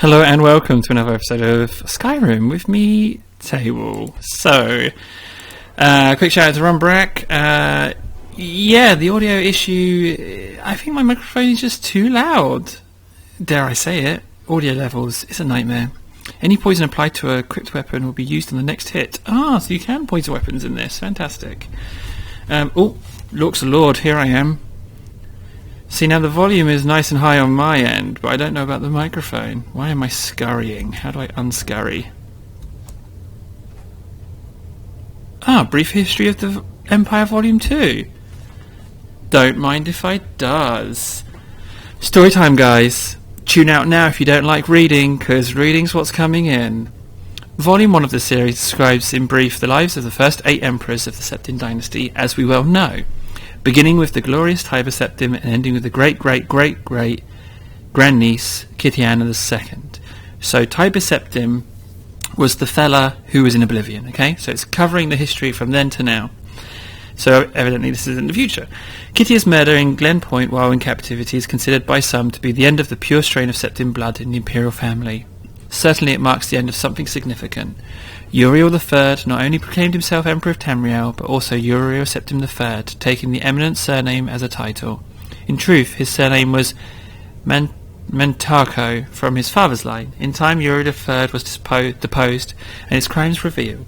Hello and welcome to another episode of Skyrim with me, Table. So, quick shout out to Ron Brack. Yeah, the audio issue, I think my microphone is just too loud. Dare I say it. Audio levels, it's a nightmare. Any poison applied to a equipped weapon will be used on the next hit. So you can poison weapons in this. Fantastic. Looks Lord, here I am. See, now the volume is nice and high on my end, but I don't know about the microphone. Why am I scurrying? How do I unscurry? Brief history of the Empire Volume 2. Don't mind if I does. Storytime, guys. Tune out now if you don't like reading, because reading's what's coming in. Volume 1 of the series describes in brief the lives of the first 8 emperors of the Septim dynasty, as we well know, beginning with the glorious Tiber Septim and ending with the great-great-great-great grandniece Kittiana II. So Tiber Septim was the fella who was in oblivion, okay? So it's covering the history from then to now. So evidently this is in the future. Kittia's murder in Glen Point while in captivity is considered by some to be the end of the pure strain of Septim blood in the imperial family. Certainly it marks the end of something significant. Uriel III not only proclaimed himself Emperor of Tamriel, but also Uriel Septim III, taking the eminent surname as a title. In truth, his surname was Mentarco from his father's line. In time, Uriel III was deposed and his crimes revealed.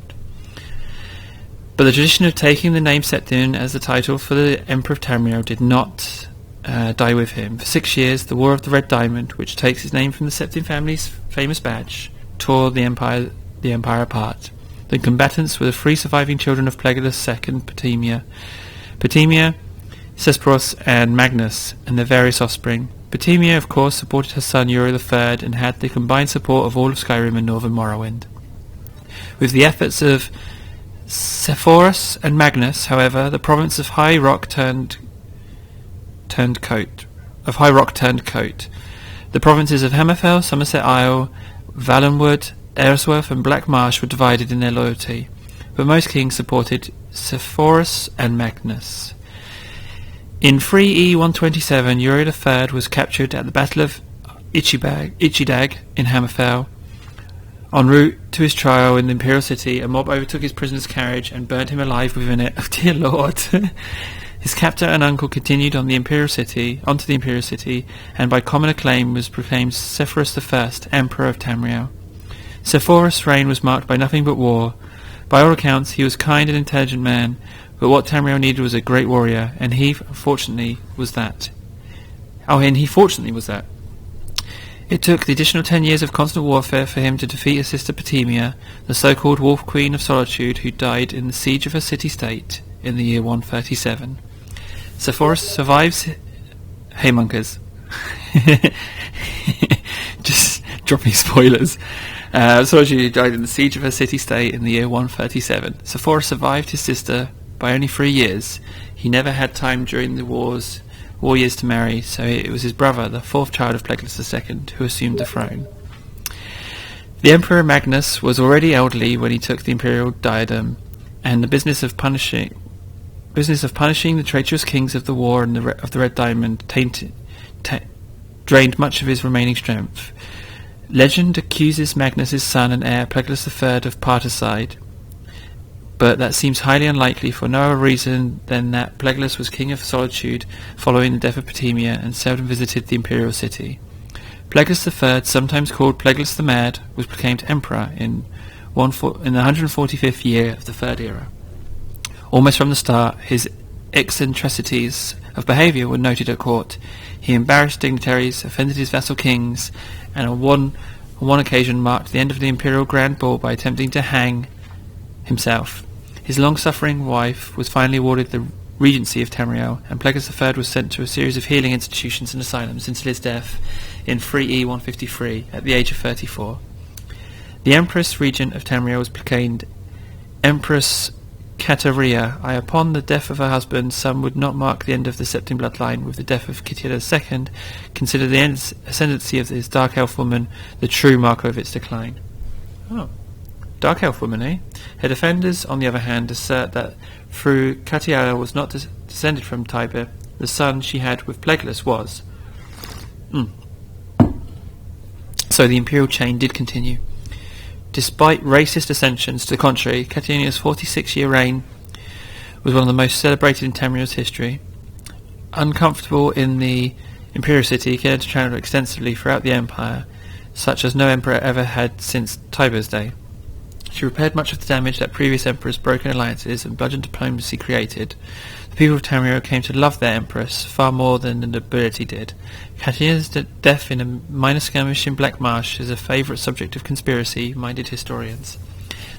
But the tradition of taking the name Septim as the title for the Emperor of Tamriel did not die with him. For 6 years, the War of the Red Diamond, which takes its name from the Septim family's famous badge, tore the Empire apart. The combatants were the 3 surviving children of Plagueis II Petimia, Cesperos and Magnus, and their various offspring. Petimia, of course, supported her son Uriel III and had the combined support of all of Skyrim and Northern Morrowind. With the efforts of Cesperos and Magnus, however, the province of High Rock turned coat. The provinces of Hammerfell, Somerset Isle, Valenwood, Aresworth and Black Marsh were divided in their loyalty, but most kings supported Cesperos and Magnus. In 3E127, Uriel III was captured at the Battle of Ichidag in Hammerfell. En route to his trial in the Imperial City, a mob overtook his prisoner's carriage and burned him alive within it. Oh dear Lord! His captor and uncle continued onto the Imperial City, and by common acclaim was proclaimed Sephiroth I, Emperor of Tamriel. Sephiroth's reign was marked by nothing but war. By all accounts, he was a kind and intelligent man, but what Tamriel needed was a great warrior, and he fortunately was that. It took the additional 10 years of constant warfare for him to defeat his sister Petimia, the so-called Wolf Queen of Solitude, who died in the siege of her city-state in the year 137. Sephiroth survives... Hey, monkers. Just dropping spoilers. Solitude died in the siege of her city-state in the year 137. Sephiroth survived his sister by only 3 years. He never had time during the war years to marry, so it was his brother, the 4th child of Plagueis II, who assumed the throne. The Emperor Magnus was already elderly when he took the imperial diadem, and the business of punishing the traitorous kings of the war and of the Red Diamond drained much of his remaining strength. Legend accuses Magnus' son and heir, Plagueis III, of parricide, but that seems highly unlikely for no other reason than that Plagueis was king of Solitude following the death of Petimia and seldom visited the imperial city. Plagueis III, sometimes called Plagueis the Mad, was proclaimed emperor in the 145th year of the Third Era. Almost from the start, his eccentricities of behaviour were noted at court. He embarrassed dignitaries, offended his vassal kings, and on one occasion marked the end of the imperial grand ball by attempting to hang himself. His long-suffering wife was finally awarded the regency of Tamriel, and Plagueis III was sent to a series of healing institutions and asylums until his death in 3E153 at the age of 34. The Empress Regent of Tamriel was proclaimed Empress Kateria. Upon the death of her husband, some would not mark the end of the Septim bloodline with the death of Kittiana II, consider the ascendancy of this dark elf woman the true marker of its decline. Oh. Dark elf woman, eh? Her defenders, on the other hand, assert that through Kittiana was not descended from Tiber, the son she had with Plagueis was. So the imperial chain did continue. Despite racist dissensions to the contrary, Catilia's 46-year reign was one of the most celebrated in Tamriel's history. Uncomfortable in the imperial city, he cared to travel extensively throughout the empire, such as no emperor ever had since Tiber's day. She repaired much of the damage that previous emperors' broken alliances and bludgeoned diplomacy created. The people of Tamriel came to love their empress far more than the nobility did. Catilia's death in a minor skirmish in Black Marsh is a favourite subject of conspiracy-minded historians.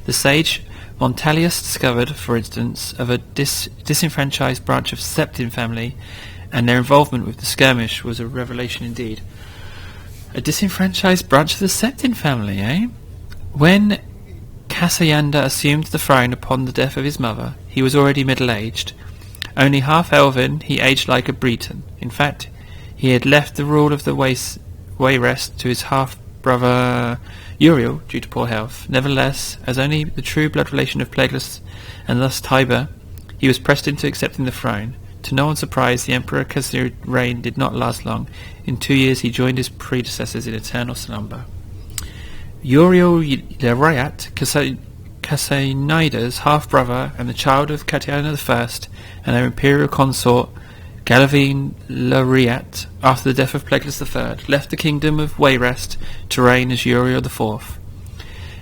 The sage Montalius discovered, for instance, of a disenfranchised branch of Septim family, and their involvement with the skirmish was a revelation indeed. A disenfranchised branch of the Septim family, eh? When Cassander assumed the throne upon the death of his mother, he was already middle-aged. Only half-elven, he aged like a Breton. In fact, he had left the rule of the Wayrest to his half-brother Uriel due to poor health. Nevertheless, as only the true blood relation of Plagueis and thus Tiber, he was pressed into accepting the throne. To no one's surprise, the Emperor Cassir's reign did not last long. In 2 years he joined his predecessors in eternal slumber. Uriel the Ryat, Cassanida's half-brother and the child of Catiana I, and their imperial consort Galavine le Ryat, after the death of Plagueis III, left the kingdom of Wayrest to reign as Uriel IV.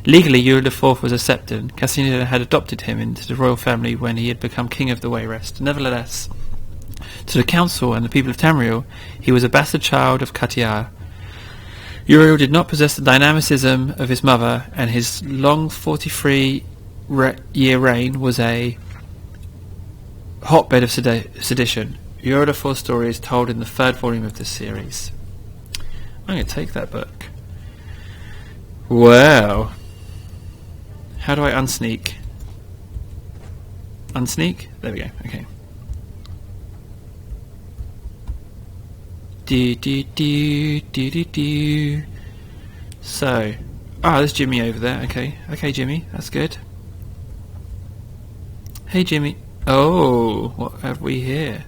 Legally, Uriel IV was a Septon. Cassinida had adopted him into the royal family when he had become king of the Wayrest. Nevertheless, to the council and the people of Tamriel, he was a bastard child of Catiar. Uriel did not possess the dynamicism of his mother, and his long 43-year reign was a hotbed of sedition. Uriel IV's story is told in the 3rd volume of this series. I'm going to take that book. Wow. How do I unsneak? Unsneak? There we go. Okay. So, there's Jimmy over there. Okay, Jimmy, that's good. Hey, Jimmy. Oh, what have we here?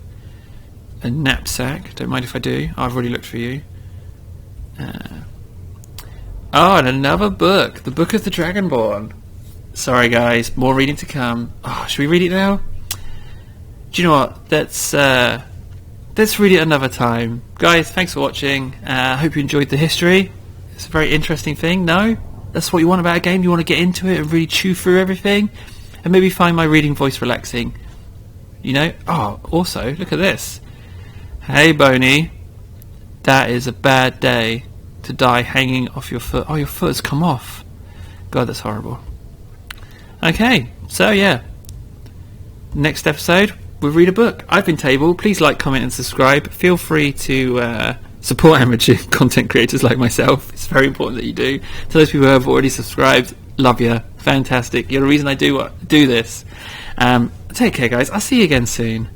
A knapsack. Don't mind if I do. I've already looked for you. And another book. The Book of the Dragonborn. Sorry, guys. More reading to come. Should we read it now? Do you know what? Let's read it another time. Guys, thanks for watching. I hope you enjoyed the history. It's a very interesting thing, no? That's what you want about a game? You want to get into it and really chew through everything? And maybe find my reading voice relaxing. You know? Also, look at this. Hey, Boney. That is a bad day to die hanging off your foot. Oh, your foot has come off. God, that's horrible. Okay, so yeah. Next episode, we'll read a book. I've been Table. Please like, comment and subscribe. Feel free to support amateur content creators like myself. It's very important that you do. To those people who have already subscribed, love you. Fantastic. You're the reason I do this. Take care, guys. I'll see you again soon.